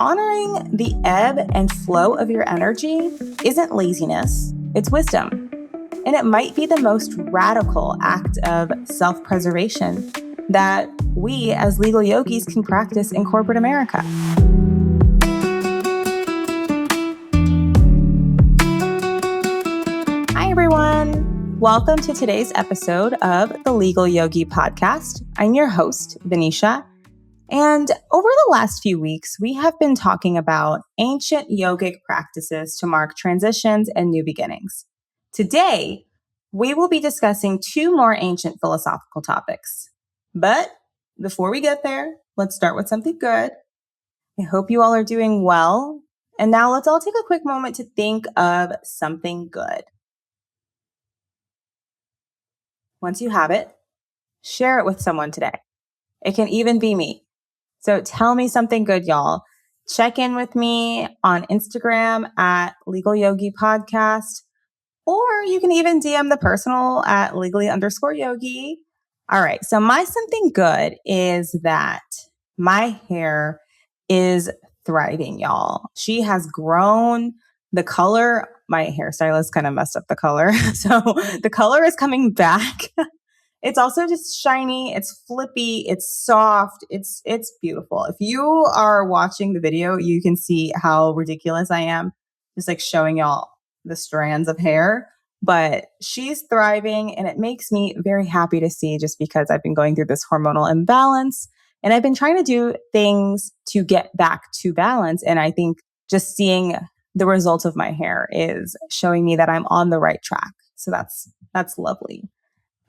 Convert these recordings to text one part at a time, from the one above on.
honoring the ebb and flow of your energy isn't laziness, it's wisdom. And it might be the most radical act of self-preservation that we as legal yogis can practice in corporate America. Hi, everyone. Welcome to today's episode of the Legal Yogi Podcast. I'm your host, Vanisha. And over the last few weeks, we have been talking about ancient yogic practices to mark transitions and new beginnings. Today, we will be discussing two more ancient philosophical topics. But before we get there, let's start with something good. I hope you all are doing well. And now let's all take a quick moment to think of something good. Once you have it, share it with someone today. It can even be me. So tell me something good, y'all. Check in with me on Instagram at Legal Yogi Podcast. Or you can even DM the personal at legally_yogi. All right. So my something good is that my hair is thriving, y'all. She has grown. The color, my hairstylist kind of messed up the color. So the color is coming back. It's also just shiny. It's flippy. It's soft. It's beautiful. If you are watching the video, you can see how ridiculous I am. Just like showing y'all the strands of hair, but she's thriving and it makes me very happy to see just because I've been going through this hormonal imbalance and I've been trying to do things to get back to balance. And I think just seeing the results of my hair is showing me that I'm on the right track. So that's lovely.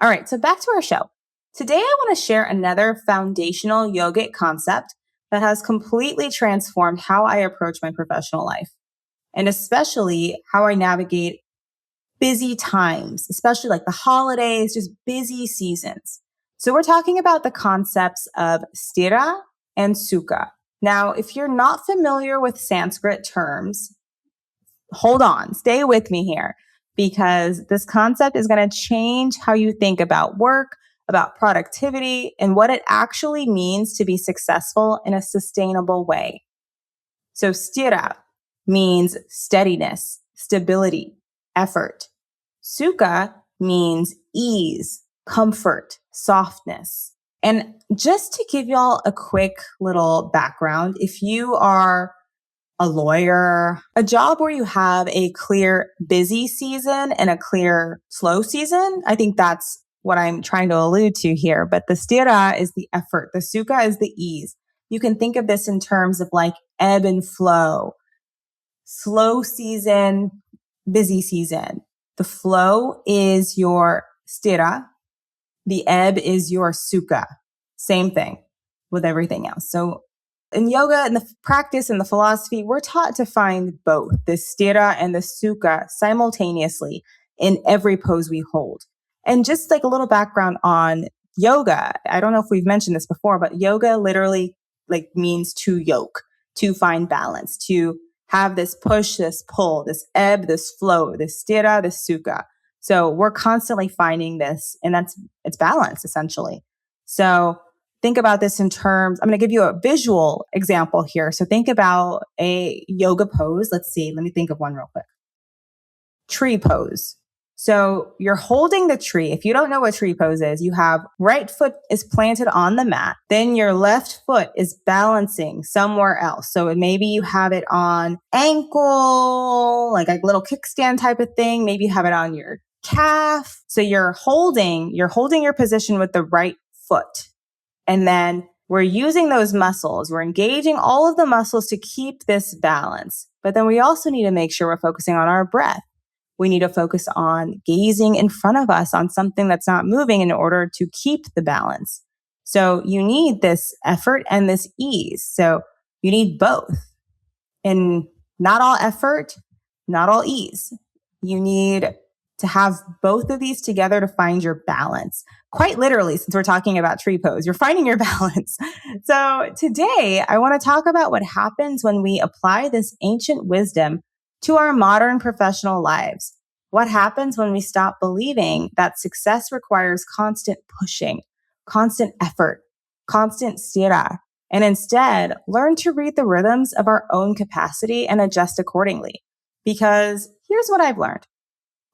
All right. So back to our show. Today, I want to share another foundational yogic concept that has completely transformed how I approach my professional life. And especially how I navigate busy times, especially like the holidays, just busy seasons. So we're talking about the concepts of Sthira and Sukha. Now, if you're not familiar with Sanskrit terms, hold on, stay with me here, because this concept is going to change how you think about work, about productivity, and what it actually means to be successful in a sustainable way. So Sthira means steadiness, stability, effort. Sukha means ease, comfort, softness. And just to give y'all a quick little background, if you are a lawyer, a job where you have a clear busy season and a clear slow season, I think that's what I'm trying to allude to here. But the Sthira is the effort. The Sukha is the ease. You can think of this in terms of like ebb and flow. Slow season, busy season. The flow is your Sthira. The ebb is your Sukha. Same thing with everything else. So in yoga and the practice and the philosophy, we're taught to find both the Sthira and the Sukha simultaneously in every pose we hold. And just like a little background on yoga, I don't know if we've mentioned this before, but yoga literally like means to yoke, to find balance, to have this push, this pull, this ebb, this flow, this Sthira, this Sukha. So we're constantly finding this, and it's balance essentially. So think about this in terms, I'm going to give you a visual example here. So think about a yoga pose. Let's see, let me think of one real quick. Tree pose. So you're holding the tree. If you don't know what tree pose is, you have right foot is planted on the mat. Then your left foot is balancing somewhere else. So maybe you have it on ankle, like a little kickstand type of thing. Maybe you have it on your calf. So you're holding your position with the right foot. And then we're using those muscles. We're engaging all of the muscles to keep this balance. But then we also need to make sure we're focusing on our breath. We need to focus on gazing in front of us on something that's not moving in order to keep the balance. So you need this effort and this ease. So you need both. And not all effort, not all ease. You need to have both of these together to find your balance. Quite literally, since we're talking about tree pose, you're finding your balance. So today, I want to talk about what happens when we apply this ancient wisdom to our modern professional lives. What happens when we stop believing that success requires constant pushing, constant effort, constant Sthira, and instead learn to read the rhythms of our own capacity and adjust accordingly. Because here's what I've learned.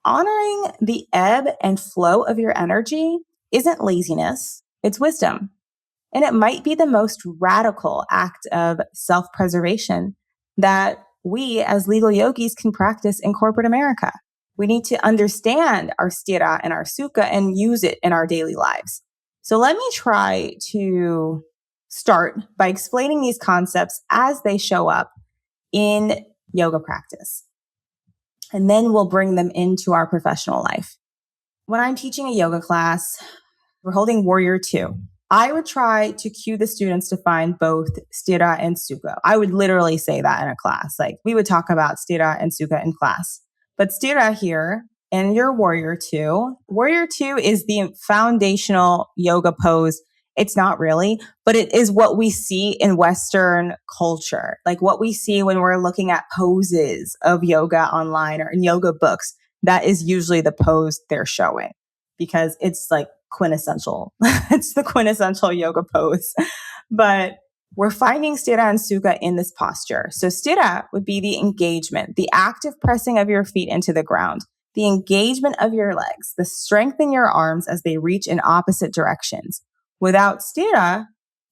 Honoring the ebb and flow of your energy isn't laziness, it's wisdom. And it might be the most radical act of self-preservation that we as legal yogis can practice in corporate America. We need to understand our Sthira and our Sukha and use it in our daily lives. So let me try to start by explaining these concepts as they show up in yoga practice. And then we'll bring them into our professional life. When I'm teaching a yoga class, we're holding Warrior 2. I would try to cue the students to find both Sthira and Sukha. I would literally say that in a class. Like we would talk about Sthira and Sukha in class. But Sthira here in your Warrior 2, Warrior 2 is the foundational yoga pose. It's not really, but it is what we see in Western culture. Like what we see when we're looking at poses of yoga online or in yoga books. That is usually the pose they're showing because it's like quintessential. It's the quintessential yoga pose. But we're finding Sthira and Sukha in this posture. So Sthira would be the engagement, the active pressing of your feet into the ground, the engagement of your legs, the strength in your arms as they reach in opposite directions. Without Sthira,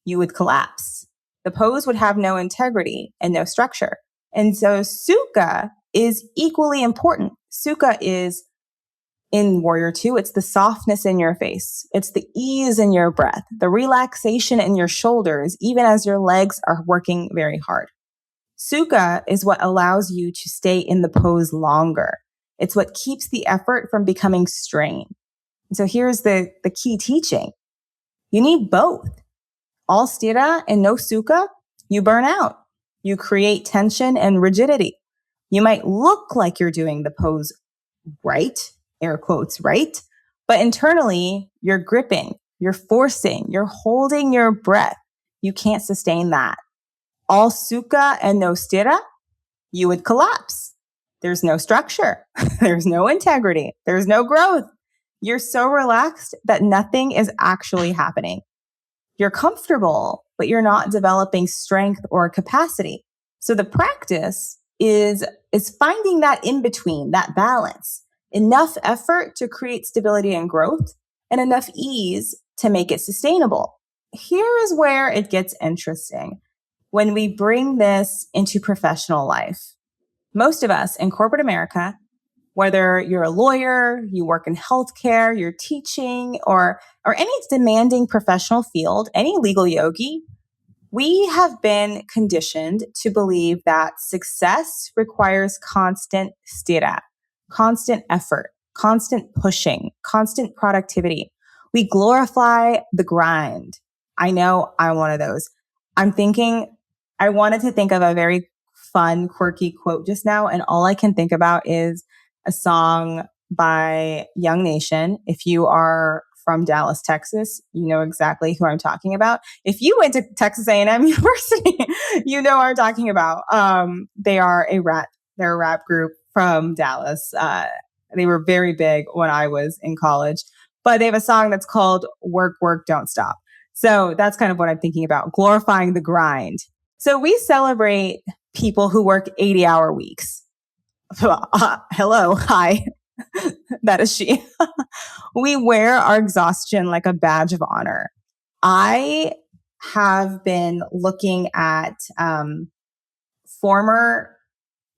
you would collapse. The pose would have no integrity and no structure. And so Sukha is equally important. Sukha is in Warrior 2, it's the softness in your face. It's the ease in your breath, the relaxation in your shoulders, even as your legs are working very hard. Sukha is what allows you to stay in the pose longer. It's what keeps the effort from becoming strain. And so here's the key teaching. You need both. All Sthira and no Sukha, you burn out. You create tension and rigidity. You might look like you're doing the pose right, air quotes, right? But internally, you're gripping, you're forcing, you're holding your breath. You can't sustain that. All Sukha and no Sthira, you would collapse. There's no structure. There's no integrity. There's no growth. You're so relaxed that nothing is actually happening. You're comfortable, but you're not developing strength or capacity. So the practice is finding that in between, that balance. Enough effort to create stability and growth, and enough ease to make it sustainable. Here is where it gets interesting. When we bring this into professional life, most of us in corporate America, whether you're a lawyer, you work in healthcare, you're teaching, or any demanding professional field, any legal yogi, we have been conditioned to believe that success requires constant Sthira, constant effort, constant pushing, constant productivity. We glorify the grind. I know I'm one of those. I wanted to think of a very fun, quirky quote just now, and all I can think about is a song by Young Nation. If you are from Dallas, Texas, you know exactly who I'm talking about. If you went to Texas A&M University, you know what I'm talking about. They're a rap group from Dallas. They were very big when I was in college, but they have a song that's called Work, Work, Don't Stop. So that's kind of what I'm thinking about, glorifying the grind. So we celebrate people who work 80-hour weeks. Hello, hi, that is she. We wear our exhaustion like a badge of honor. I have been looking at former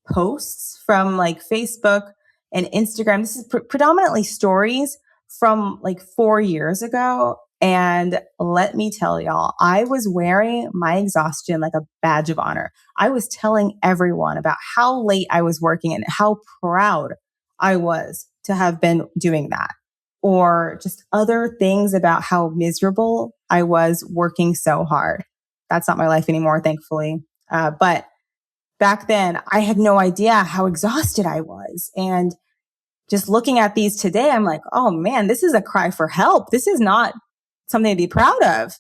posts from like Facebook and Instagram. This is predominantly stories from like 4 years ago. And let me tell y'all, I was wearing my exhaustion like a badge of honor. I was telling everyone about how late I was working and how proud I was to have been doing that. Or just other things about how miserable I was working so hard. That's not my life anymore, thankfully. But back then, I had no idea how exhausted I was. And just looking at these today, I'm like, oh man, this is a cry for help. This is not something to be proud of.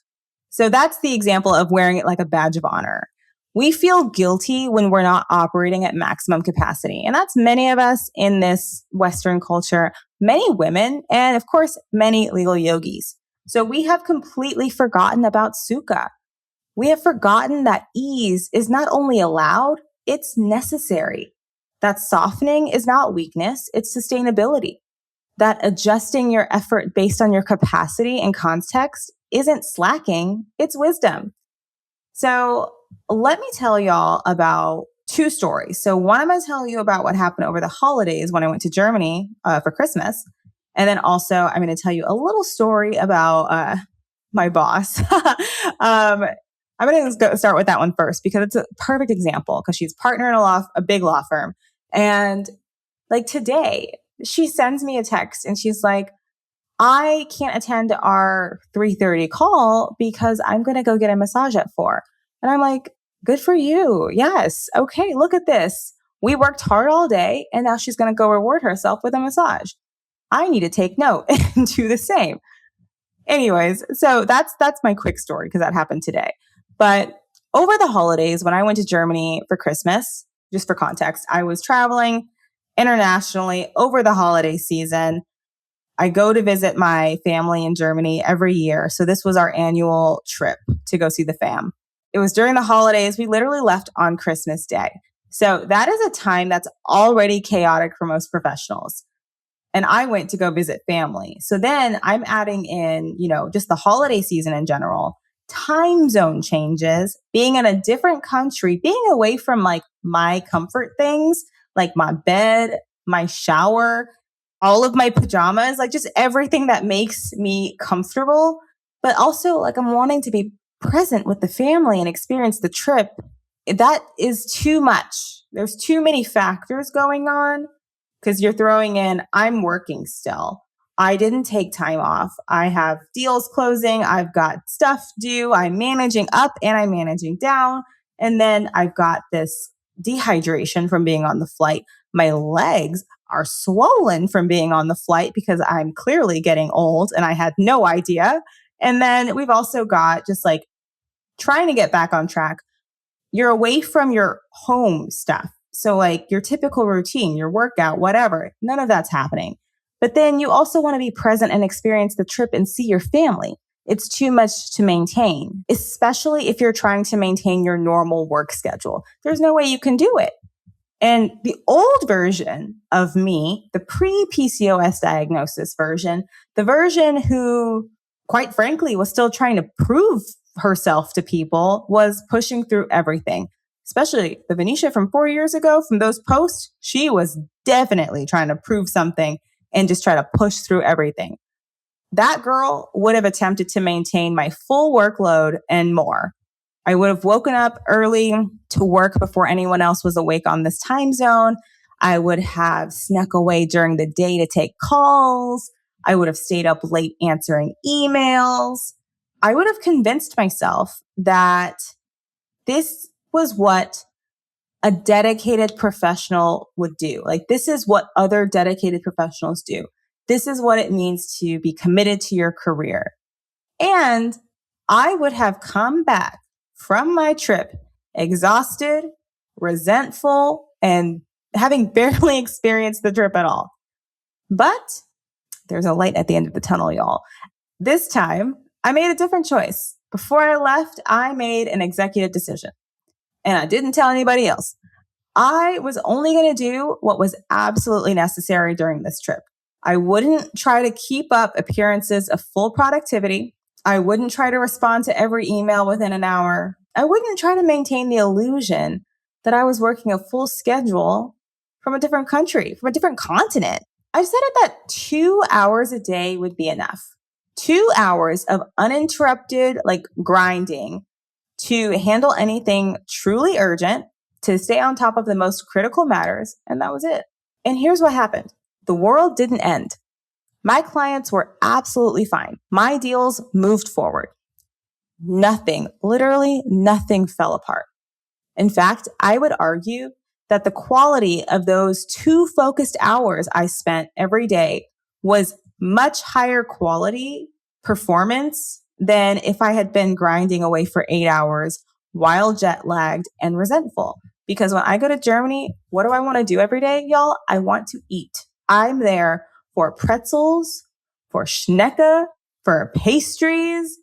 So that's the example of wearing it like a badge of honor. We feel guilty when we're not operating at maximum capacity. And that's many of us in this Western culture, many women, and of course, many legal yogis. So we have completely forgotten about Sukha. We have forgotten that ease is not only allowed, it's necessary. That softening is not weakness, it's sustainability. That adjusting your effort based on your capacity and context isn't slacking, it's wisdom. So let me tell y'all about two stories. So one, I'm going to tell you about what happened over the holidays when I went to Germany for Christmas. And then also I'm going to tell you a little story about my boss. I'm going to start with that one first because it's a perfect example because she's partner in a big law firm. And like today, she sends me a text and she's like, I can't attend our 3:30 call because I'm going to go get a massage at 4. And I'm like, good for you. Yes. Okay. Look at this. We worked hard all day and now she's going to go reward herself with a massage. I need to take note and do the same. Anyways, so that's my quick story because that happened today. But over the holidays, when I went to Germany for Christmas, just for context, I was traveling internationally over the holiday season. I go to visit my family in Germany every year. So this was our annual trip to go see the fam. It was during the holidays. We literally left on Christmas Day. So that is a time that's already chaotic for most professionals. And I went to go visit family. So then I'm adding in, just the holiday season in general, time zone changes, being in a different country, being away from like my comfort things, like my bed, my shower, all of my pajamas, like just everything that makes me comfortable. But also like I'm wanting to be present with the family and experience the trip. That is too much. There's too many factors going on because you're throwing in, I'm working still. I didn't take time off. I have deals closing. I've got stuff due. I'm managing up and I'm managing down. And then I've got this dehydration from being on the flight. My legs are swollen from being on the flight because I'm clearly getting old and I had no idea. And then we've also got just like trying to get back on track. You're away from your home stuff. So like your typical routine, your workout, whatever, none of that's happening. But then you also want to be present and experience the trip and see your family. It's too much to maintain, especially if you're trying to maintain your normal work schedule. There's no way you can do it. And the old version of me, the pre-PCOS diagnosis version, the version who, quite frankly, was still trying to prove herself to people, was pushing through everything. Especially the Vanisha from 4 years ago, from those posts, she was definitely trying to prove something and just try to push through everything. That girl would have attempted to maintain my full workload and more. I would have woken up early to work before anyone else was awake on this time zone. I would have snuck away during the day to take calls. I would have stayed up late answering emails. I would have convinced myself that this was what a dedicated professional would do. Like, this is what other dedicated professionals do. This is what it means to be committed to your career. And I would have come back from my trip exhausted, resentful, and having barely experienced the trip at all. But there's a light at the end of the tunnel, y'all. This time, I made a different choice. Before I left, I made an executive decision. And I didn't tell anybody else. I was only going to do what was absolutely necessary during this trip. I wouldn't try to keep up appearances of full productivity. I wouldn't try to respond to every email within an hour. I wouldn't try to maintain the illusion that I was working a full schedule from a different country, from a different continent. I decided that 2 hours a day would be enough. 2 hours of uninterrupted, grinding to handle anything truly urgent, to stay on top of the most critical matters, and that was it. And here's what happened. The world didn't end. My clients were absolutely fine. My deals moved forward. Nothing, literally nothing fell apart. In fact, I would argue that the quality of those 2 focused hours I spent every day was much higher quality performance than if I had been grinding away for 8 hours while jet lagged and resentful. Because when I go to Germany, what do I want to do every day, y'all? I want to eat. I'm there for pretzels, for Schnecke, for pastries,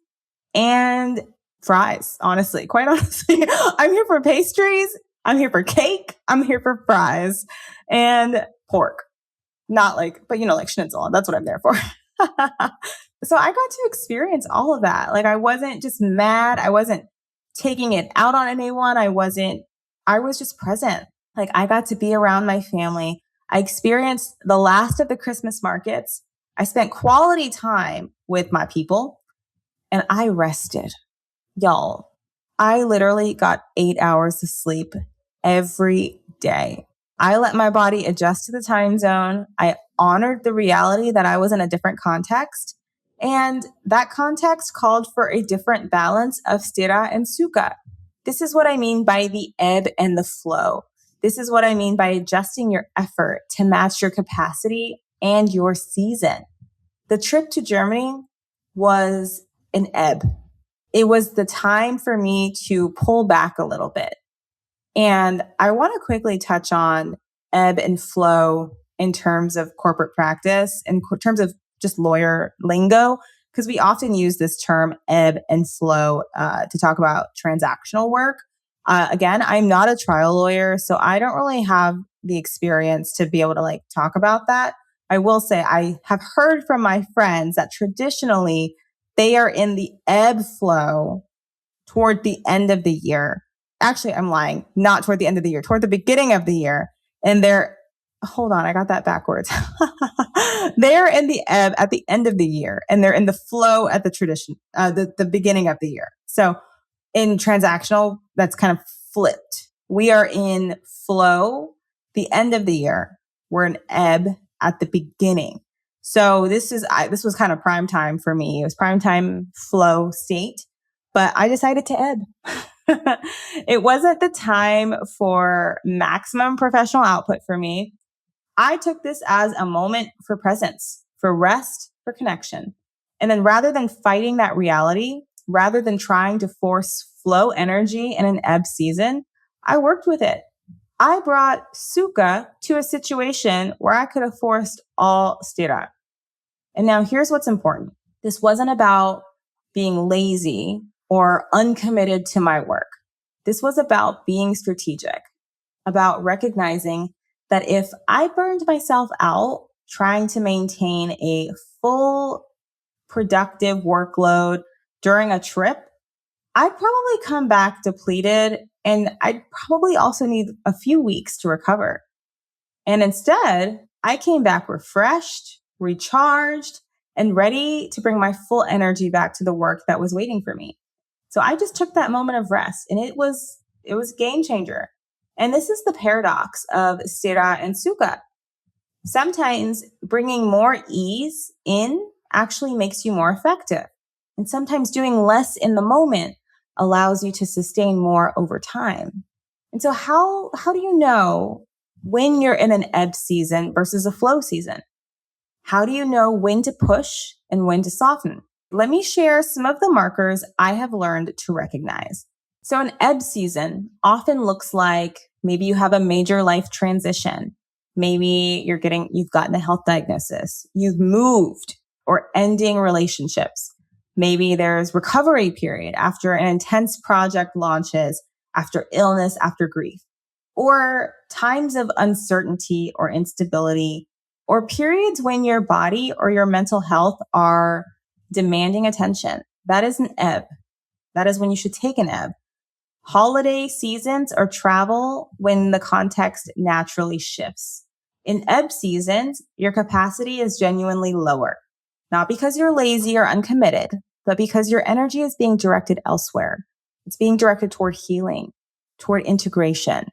and fries, honestly, quite honestly. I'm here for pastries. I'm here for cake. I'm here for fries and pork. Not like, but like schnitzel. That's what I'm there for. So I got to experience all of that. Like I wasn't just mad. I wasn't taking it out on anyone. I was just present. Like I got to be around my family. I experienced the last of the Christmas markets. I spent quality time with my people and I rested. Y'all, I literally got 8 hours of sleep every day. I let my body adjust to the time zone. I honored the reality that I was in a different context. And that context called for a different balance of Sthira and Sukha. This is what I mean by the ebb and the flow. This is what I mean by adjusting your effort to match your capacity and your season. The trip to Germany was an ebb. It was the time for me to pull back a little bit. And I want to quickly touch on ebb and flow in terms of corporate practice, in terms of just lawyer lingo, because we often use this term ebb and flow to talk about transactional work. Again, I'm not a trial lawyer, so I don't really have the experience to be able to talk about that. I will say I have heard from my friends that traditionally they are in the ebb flow toward the end of the year. Actually, I'm lying, not toward the end of the year, toward the beginning of the year. And hold on, I got that backwards. They're in the ebb at the end of the year and they're in the flow at the beginning of the year. So in transactional, that's kind of flipped. We are in flow the end of the year. We're in ebb at the beginning. So this was kind of prime time for me. It was prime time flow state, but I decided to ebb. It wasn't the time for maximum professional output for me. I took this as a moment for presence, for rest, for connection. And then rather than fighting that reality, rather than trying to force flow energy in an ebb season, I worked with it. I brought Sukha to a situation where I could have forced all Sthira. And now here's what's important. This wasn't about being lazy or uncommitted to my work. This was about being strategic, about recognizing that if I burned myself out trying to maintain a full productive workload during a trip, I'd probably come back depleted and I'd probably also need a few weeks to recover. And instead, I came back refreshed, recharged, and ready to bring my full energy back to the work that was waiting for me. So I just took that moment of rest and it was a game changer. And this is the paradox of Sthira and Sukha. Sometimes bringing more ease in actually makes you more effective. And sometimes doing less in the moment allows you to sustain more over time. And so how do you know when you're in an ebb season versus a flow season? How do you know when to push and when to soften? Let me share some of the markers I have learned to recognize. So an ebb season often looks like maybe you have a major life transition. Maybe you've gotten a health diagnosis. You've moved or ending relationships. Maybe there's recovery period after an intense project launches, after illness, after grief, or times of uncertainty or instability, or periods when your body or your mental health are demanding attention. That is an ebb. That is when you should take an ebb. Holiday seasons or travel when the context naturally shifts. In ebb seasons, your capacity is genuinely lower, not because you're lazy or uncommitted, but because your energy is being directed elsewhere. It's being directed toward healing, toward integration,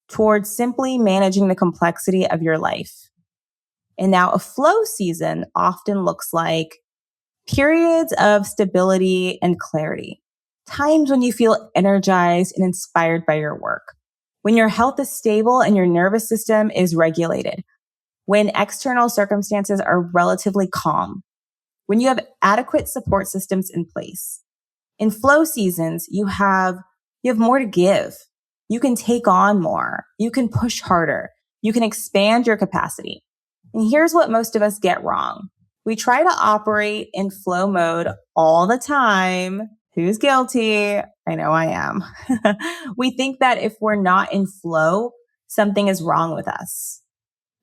toward simply managing the complexity of your life. And now a flow season often looks like periods of stability and clarity, times when you feel energized and inspired by your work, when your health is stable and your nervous system is regulated, when external circumstances are relatively calm, when you have adequate support systems in place. In flow seasons, you have more to give. You can take on more. You can push harder. You can expand your capacity. And here's what most of us get wrong. We try to operate in flow mode all the time, Who's guilty? I know I am. We think that if we're not in flow, something is wrong with us.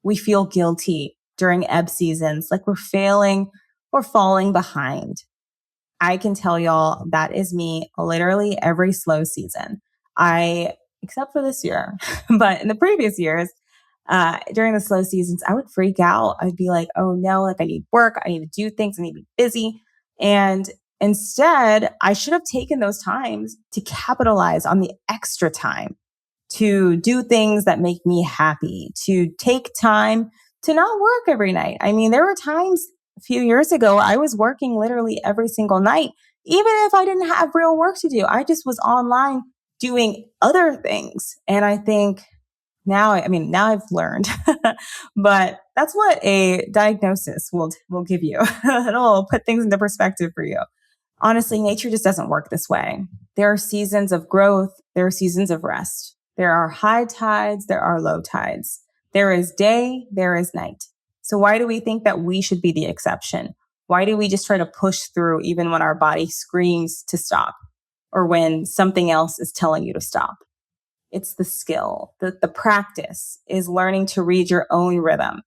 We feel guilty during ebb seasons, like we're failing or falling behind. I can tell y'all that is me literally every slow season. Except for this year, but in the previous years, during the slow seasons, I would freak out. I'd be like, oh no, like I need work, I need to do things, I need to be busy. And instead, I should have taken those times to capitalize on the extra time to do things that make me happy, to take time to not work every night. I mean, there were times a few years ago, I was working literally every single night, even if I didn't have real work to do. I just was online doing other things. And I think now I've learned, but that's what a diagnosis will give you. It'll put things into perspective for you. Honestly, nature just doesn't work this way. There are seasons of growth, there are seasons of rest. There are high tides, there are low tides. There is day, there is night. So why do we think that we should be the exception? Why do we just try to push through even when our body screams to stop or when something else is telling you to stop? It's the skill. The practice is learning to read your own rhythm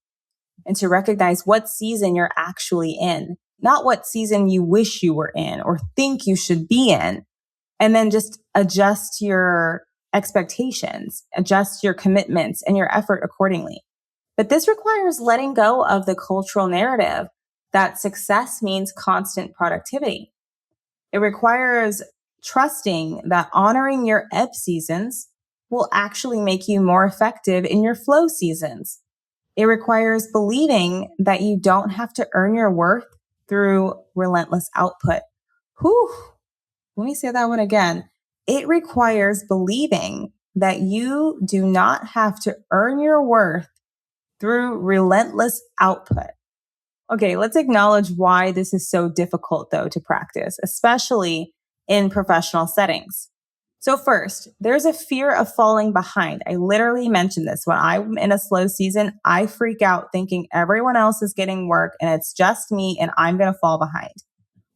and to recognize what season you're actually in, not what season you wish you were in or think you should be in, and then just adjust your expectations, adjust your commitments and your effort accordingly. But this requires letting go of the cultural narrative that success means constant productivity. It requires trusting that honoring your ebb seasons will actually make you more effective in your flow seasons. It requires believing that you don't have to earn your worth through relentless output. Whew. Let me say that one again. It requires believing that you do not have to earn your worth through relentless output. Okay, let's acknowledge why this is so difficult, though, to practice, especially in professional settings. So first, there's a fear of falling behind. I literally mentioned this. When I'm in a slow season, I freak out thinking everyone else is getting work and it's just me and I'm going to fall behind.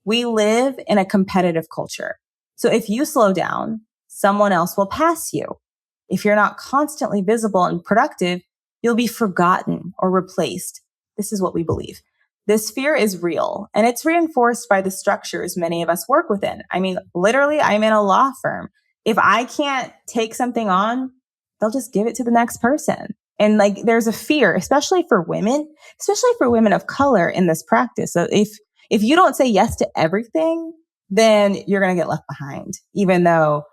We live in a competitive culture. So if you slow down, someone else will pass you. If you're not constantly visible and productive, you'll be forgotten or replaced. This is what we believe. This fear is real, and it's reinforced by the structures many of us work within. I mean, literally, I'm in a law firm. If I can't take something on, they'll just give it to the next person. And like, there's a fear, especially for women of color in this practice. So if you don't say yes to everything, then you're going to get left behind, even though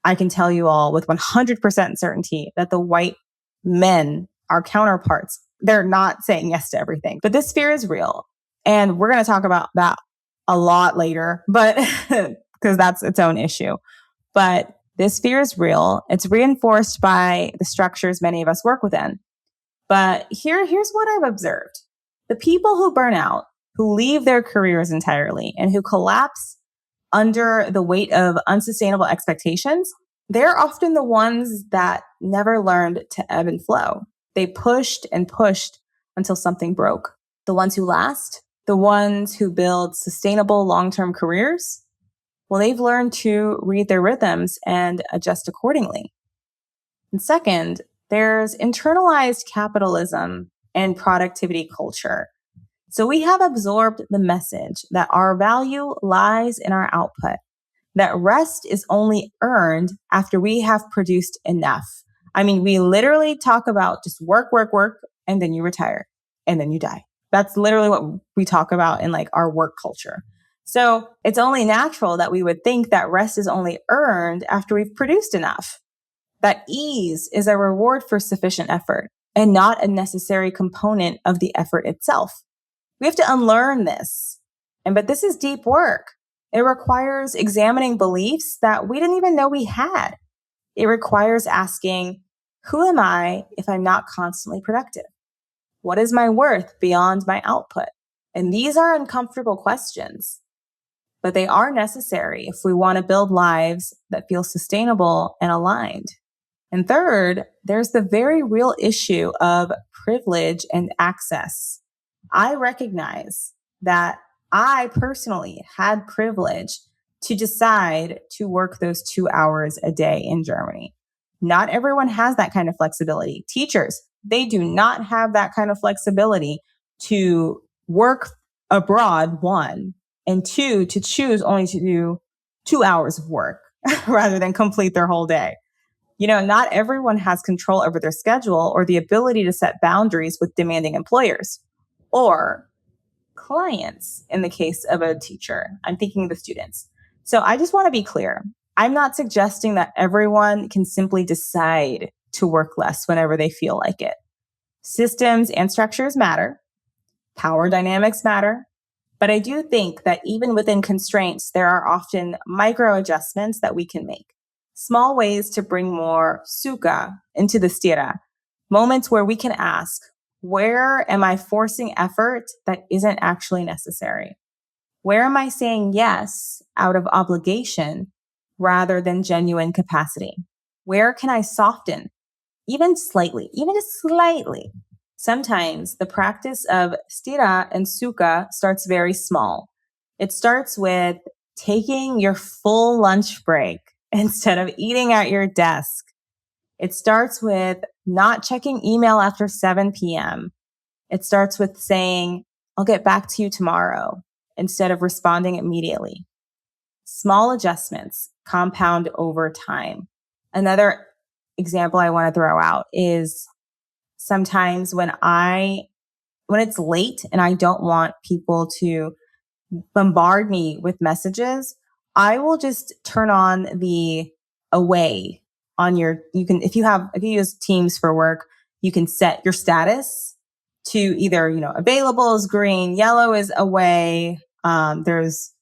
I can tell you all with 100% certainty that the white men, our counterparts, they're not saying yes to everything. But this fear is real. And we're going to talk about that a lot later, but because that's its own issue. But this fear is real. It's reinforced by the structures many of us work within. But here's what I've observed. The people who burn out, who leave their careers entirely, and who collapse under the weight of unsustainable expectations, they're often the ones that never learned to ebb and flow. They pushed and pushed until something broke. The ones who last, the ones who build sustainable long-term careers, well, they've learned to read their rhythms and adjust accordingly. And second, there's internalized capitalism and productivity culture. So we have absorbed the message that our value lies in our output, that rest is only earned after we have produced enough. I mean, we literally talk about just work, work, work, and then you retire, and then you die. That's literally what we talk about in like our work culture. So it's only natural that we would think that rest is only earned after we've produced enough. That ease is a reward for sufficient effort and not a necessary component of the effort itself. We have to unlearn this. But this is deep work. It requires examining beliefs that we didn't even know we had. It requires asking, who am I if I'm not constantly productive? What is my worth beyond my output? And these are uncomfortable questions, but they are necessary if we want to build lives that feel sustainable and aligned. And third, there's the very real issue of privilege and access. I recognize that I personally had privilege to decide to work those 2 hours a day in Germany. Not everyone has that kind of flexibility. Teachers, they do not have that kind of flexibility to work abroad, one, and two, to choose only to do 2 hours of work rather than complete their whole day. Not everyone has control over their schedule or the ability to set boundaries with demanding employers or clients in the case of a teacher. I'm thinking of the students. So I just want to be clear. I'm not suggesting that everyone can simply decide to work less whenever they feel like it. Systems and structures matter. Power dynamics matter. But I do think that even within constraints, there are often micro adjustments that we can make. Small ways to bring more sukha into the sthira. Moments where we can ask, where am I forcing effort that isn't actually necessary? Where am I saying yes out of obligation rather than genuine capacity? Where can I soften, even slightly, even just slightly? Sometimes the practice of Sthira and Sukha starts very small. It starts with taking your full lunch break instead of eating at your desk. It starts with not checking email after 7 p.m. It starts with saying, I'll get back to you tomorrow instead of responding immediately. Small adjustments compound over time. Another example I want to throw out is sometimes when it's late and I don't want people to bombard me with messages, I will just turn on the away on if you use Teams for work, you can set your status to either, available is green, yellow is away. There's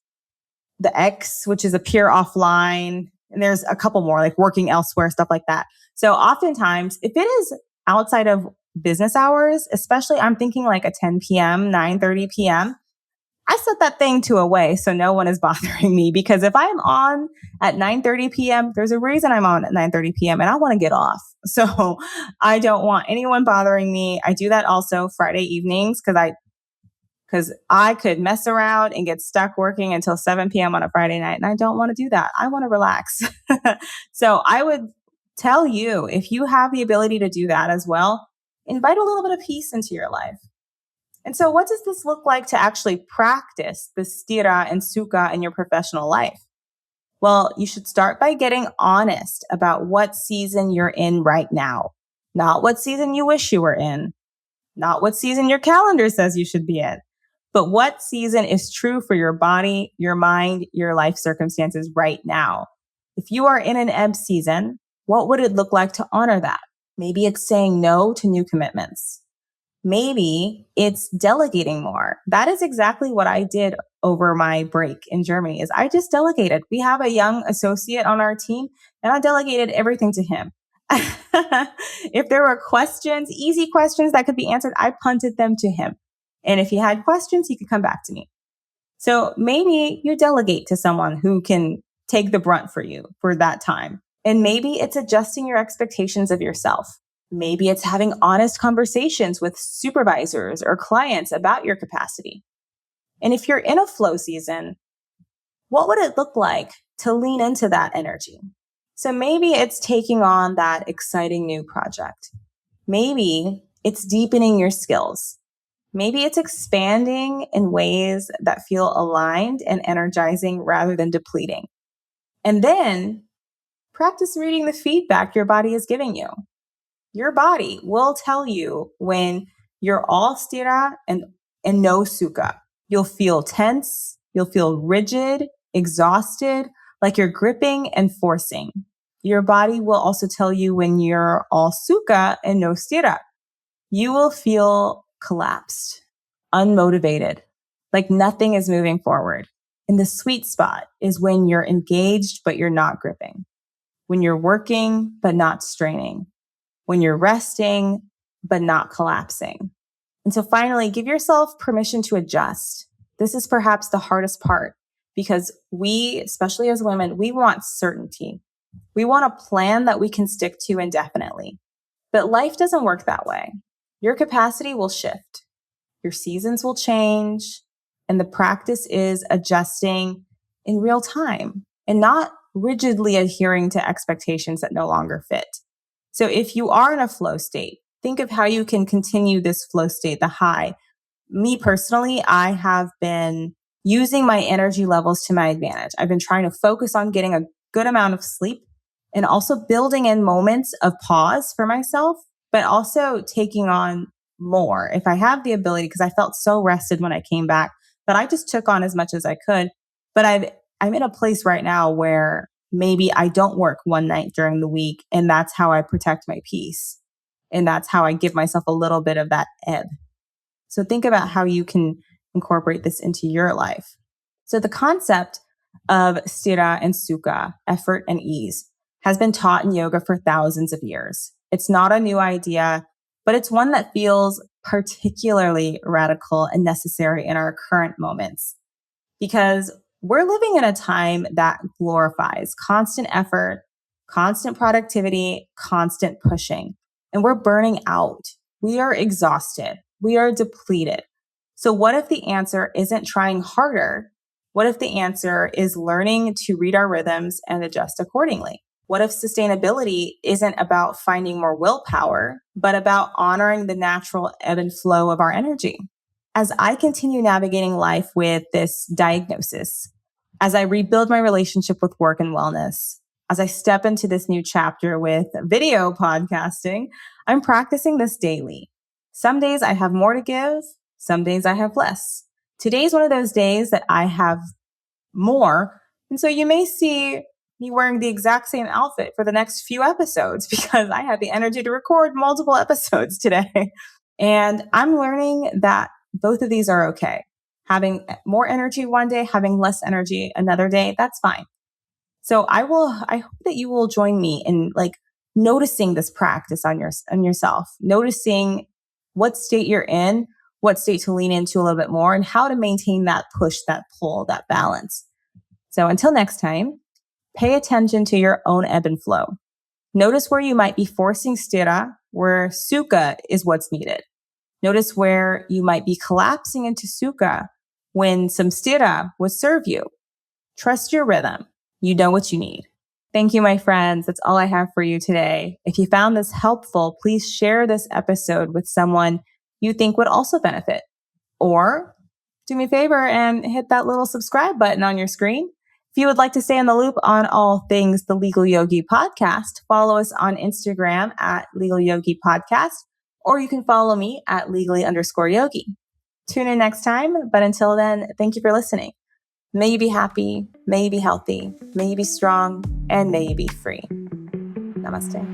the X, which is appear offline. And there's a couple more like working elsewhere, stuff like that. So oftentimes if it is outside of business hours, especially I'm thinking like a 10 p.m., 9:30 p.m., I set that thing to away so no one is bothering me, because if I'm on at 9:30 p.m., there's a reason I'm on at 9:30 p.m. and I want to get off. So I don't want anyone bothering me. I do that also Friday evenings because I could mess around and get stuck working until 7 p.m. on a Friday night, and I don't want to do that. I want to relax. So I would tell you, if you have the ability to do that as well, invite a little bit of peace into your life. And so what does this look like to actually practice the sthira and sukha in your professional life? Well, you should start by getting honest about what season you're in right now, not what season you wish you were in, not what season your calendar says you should be in, but what season is true for your body, your mind, your life circumstances right now. If you are in an ebb season, what would it look like to honor that? Maybe it's saying no to new commitments. Maybe it's delegating more. That is exactly what I did over my break in Germany. Is I just delegated. We have a young associate on our team and I delegated everything to him. If there were questions, easy questions that could be answered, I punted them to him. And if he had questions, he could come back to me. So maybe you delegate to someone who can take the brunt for you for that time. And maybe it's adjusting your expectations of yourself. Maybe it's having honest conversations with supervisors or clients about your capacity. And if you're in a flow season, what would it look like to lean into that energy? So maybe it's taking on that exciting new project. Maybe it's deepening your skills. Maybe it's expanding in ways that feel aligned and energizing rather than depleting. And then practice reading the feedback your body is giving you. Your body will tell you when you're all sthira and no sukha. You'll feel tense, you'll feel rigid, exhausted, like you're gripping and forcing. Your body will also tell you when you're all sukha and no sthira. You will feel collapsed, unmotivated, like nothing is moving forward. And the sweet spot is when you're engaged, but you're not gripping. When you're working, but not straining. When you're resting, but not collapsing. And so finally, give yourself permission to adjust. This is perhaps the hardest part because we, especially as women, we want certainty. We want a plan that we can stick to indefinitely. But life doesn't work that way. Your capacity will shift. Your seasons will change. And the practice is adjusting in real time and not rigidly adhering to expectations that no longer fit. So if you are in a flow state, think of how you can continue this flow state, the high. Me personally, I have been using my energy levels to my advantage. I've been trying to focus on getting a good amount of sleep and also building in moments of pause for myself, but also taking on more if I have the ability, because I felt so rested when I came back, but I just took on as much as I could. But I'm in a place right now where maybe I don't work one night during the week, and that's how I protect my peace. And that's how I give myself a little bit of that ebb. So think about how you can incorporate this into your life. So the concept of Sthira and Sukha, effort and ease, has been taught in yoga for thousands of years. It's not a new idea, but it's one that feels particularly radical and necessary in our current moments because we're living in a time that glorifies constant effort, constant productivity, constant pushing, and we're burning out. We are exhausted. We are depleted. So what if the answer isn't trying harder? What if the answer is learning to read our rhythms and adjust accordingly? What if sustainability isn't about finding more willpower, but about honoring the natural ebb and flow of our energy? As I continue navigating life with this diagnosis, as I rebuild my relationship with work and wellness, as I step into this new chapter with video podcasting, I'm practicing this daily. Some days I have more to give, some days I have less. Today's one of those days that I have more. And so you may see me wearing the exact same outfit for the next few episodes because I have the energy to record multiple episodes today. And I'm learning that both of these are okay. Having more energy one day, having less energy another day, that's fine. So I hope that you will join me in noticing this practice on yourself, noticing what state you're in, what state to lean into a little bit more, and how to maintain that push, that pull, that balance. So until next time, pay attention to your own ebb and flow. Notice where you might be forcing sthira, where sukha is what's needed. Notice where you might be collapsing into sukha when some sthira would serve you. Trust your rhythm. You know what you need. Thank you, my friends. That's all I have for you today. If you found this helpful, please share this episode with someone you think would also benefit. Or do me a favor and hit that little subscribe button on your screen. If you would like to stay in the loop on all things the Legal Yogi podcast, follow us on Instagram at Legal Yogi Podcast, or you can follow me at legally_yogi. Tune in next time, but until then, thank you for listening. May you be happy, may you be healthy, may you be strong, and may you be free. Namaste.